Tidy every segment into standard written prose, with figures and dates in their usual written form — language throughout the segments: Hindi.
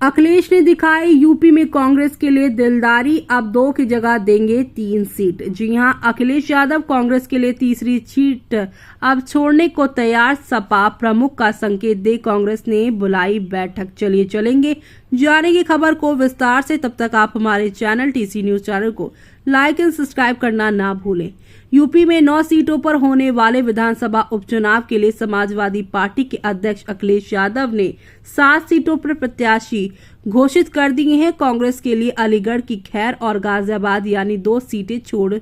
अखिलेश ने दिखाई यूपी में कांग्रेस के लिए दिलदारी, अब 2 की जगह देंगे 3 सीट। जी हां, अखिलेश यादव कांग्रेस के लिए तीसरी सीट अब छोड़ने को तैयार। सपा प्रमुख का संकेत दे कांग्रेस ने बुलाई बैठक। चलिए चलेंगे जानेंगे खबर को विस्तार से। तब तक आप हमारे चैनल टीसी न्यूज चैनल को लाइक एंड सब्सक्राइब करना ना भूलें। यूपी में 9 सीटों पर होने वाले विधानसभा उपचुनाव के लिए समाजवादी पार्टी के अध्यक्ष अखिलेश यादव ने 7 सीटों पर प्रत्याशी घोषित कर दिए हैं। कांग्रेस के लिए अलीगढ़ की खैर और गाजियाबाद यानी 2 सीटें छोड़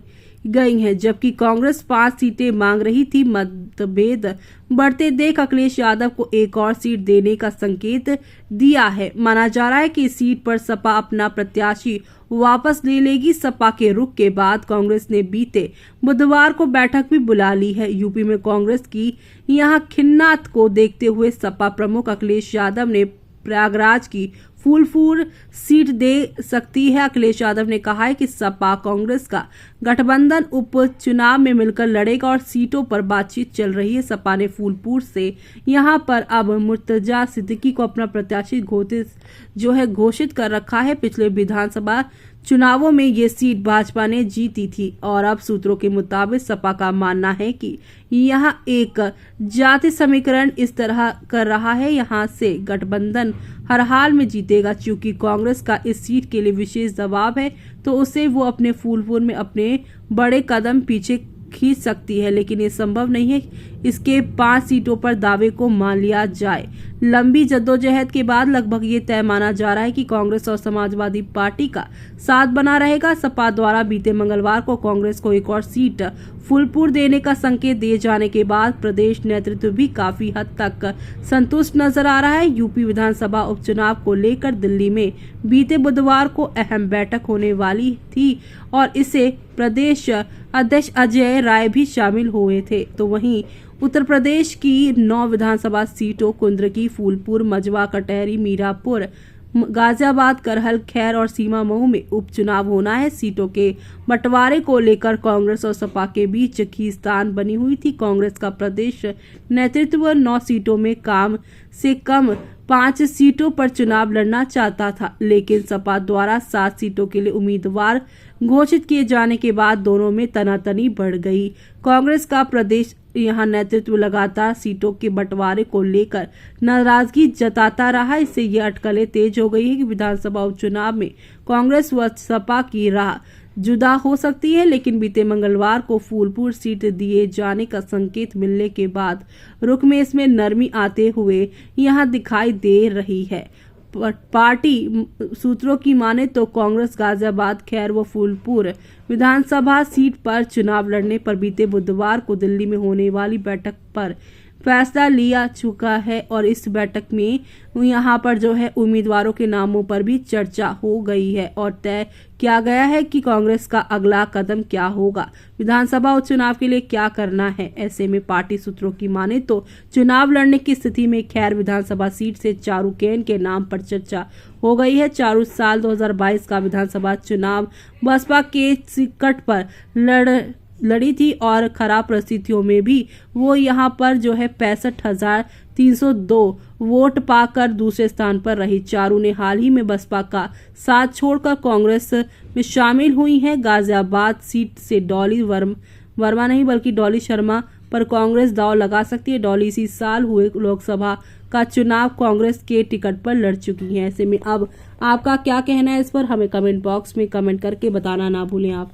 गई हैं, जबकि कांग्रेस 5 सीटें मांग रही थी। मतभेद बढ़ते देख अखिलेश यादव को एक और सीट देने का संकेत दिया है। माना जा रहा है कि इस सीट पर सपा अपना प्रत्याशी वापस ले लेगी। सपा के रुख के बाद कांग्रेस ने बीते बुधवार को बैठक भी बुला ली है। यूपी में कांग्रेस की यहां खिन्नात को देखते हुए सपा प्रमुख अखिलेश यादव ने प्रयागराज की फूलपुर सीट दे सकती है। अखिलेश यादव ने कहा है कि सपा कांग्रेस का गठबंधन उपचुनाव में मिलकर लड़ेगा और सीटों पर बातचीत चल रही है। सपा ने फूलपुर से यहां पर अब मुर्तजा सिद्दीकी को अपना प्रत्याशी घोषित कर रखा है। पिछले विधानसभा चुनावों में ये सीट भाजपा ने जीती थी और अब सूत्रों के मुताबिक सपा का मानना है कि यहां एक जाति समीकरण इस तरह कर रहा है, यहां से गठबंधन हर हाल में जीतेगा। चूंकि कांग्रेस का इस सीट के लिए विशेष दबाव है तो उसे वो अपने फूलपुर में अपने बड़े कदम पीछे खींच सकती है, लेकिन ये संभव नहीं है इसके 5 सीटों पर दावे को मान लिया जाए। लंबी जद्दोजहद के बाद लगभग ये तय माना जा रहा है कि कांग्रेस और समाजवादी पार्टी का साथ बना रहेगा। सपा द्वारा बीते मंगलवार को कांग्रेस को एक और सीट फूलपुर देने का संकेत दिए जाने के बाद प्रदेश नेतृत्व भी काफी हद तक संतुष्ट नजर आ रहा है। यूपी विधानसभा उपचुनाव को लेकर दिल्ली में बीते बुधवार को अहम बैठक होने वाली थी और इसे प्रदेश अध्यक्ष अजय राय भी शामिल हुए थे। तो वहीं उत्तर प्रदेश की 9 विधानसभा सीटों कुंद्रकी, फूलपुर, मजवा, कटहरी, मीरापुर, गाजियाबाद, करहल, खैर और सीमा मऊ में उपचुनाव होना है। सीटों के बंटवारे को लेकर कांग्रेस और सपा के बीच खींचतान बनी हुई थी। कांग्रेस का प्रदेश नेतृत्व 9 सीटों में कम से कम 5 सीटों पर चुनाव लड़ना चाहता था, लेकिन सपा द्वारा 7 सीटों के लिए उम्मीदवार घोषित किए जाने के बाद दोनों में तनातनी बढ़ गई। कांग्रेस का प्रदेश यहां नेतृत्व लगातार सीटों के बंटवारे को लेकर नाराजगी जताता रहा। इससे ये अटकलें तेज हो गई है कि विधानसभा उपचुनाव में कांग्रेस व सपा की राह जुदा हो सकती है। लेकिन बीते मंगलवार को फूलपुर सीट दिए जाने का संकेत मिलने के बाद रुख में इसमें नरमी आते हुए यहां दिखाई दे रही है। पार्टी सूत्रों की माने तो कांग्रेस गाजियाबाद, खैर व फूलपुर विधानसभा सीट पर चुनाव लड़ने पर बीते बुधवार को दिल्ली में होने वाली बैठक पर फैसला लिया चुका है और इस बैठक में यहाँ पर उम्मीदवारों के नामों पर भी चर्चा हो गई है और तय किया गया है कि कांग्रेस का अगला कदम क्या होगा, विधानसभा उपचुनाव के लिए क्या करना है। ऐसे में पार्टी सूत्रों की माने तो चुनाव लड़ने की स्थिति में खैर विधानसभा सीट से चारू केन के नाम पर चर्चा हो गई है। चारू साल 2022 का विधानसभा चुनाव बसपा के टिकट पर लड़ी थी और खराब परिस्थितियों में भी वो यहाँ पर 65,302 वोट पाकर दूसरे स्थान पर रही। चारू ने हाल ही में बसपा का साथ छोड़कर कांग्रेस में शामिल हुई हैं। गाजियाबाद सीट से डॉली वर्मा नहीं बल्कि डॉली शर्मा पर कांग्रेस दांव लगा सकती है। डॉली इसी साल हुए लोकसभा का चुनाव कांग्रेस के टिकट पर लड़ चुकी हैं। ऐसे में अब आपका क्या कहना है इस पर हमें कमेंट बॉक्स में कमेंट करके बताना ना भूलें आप।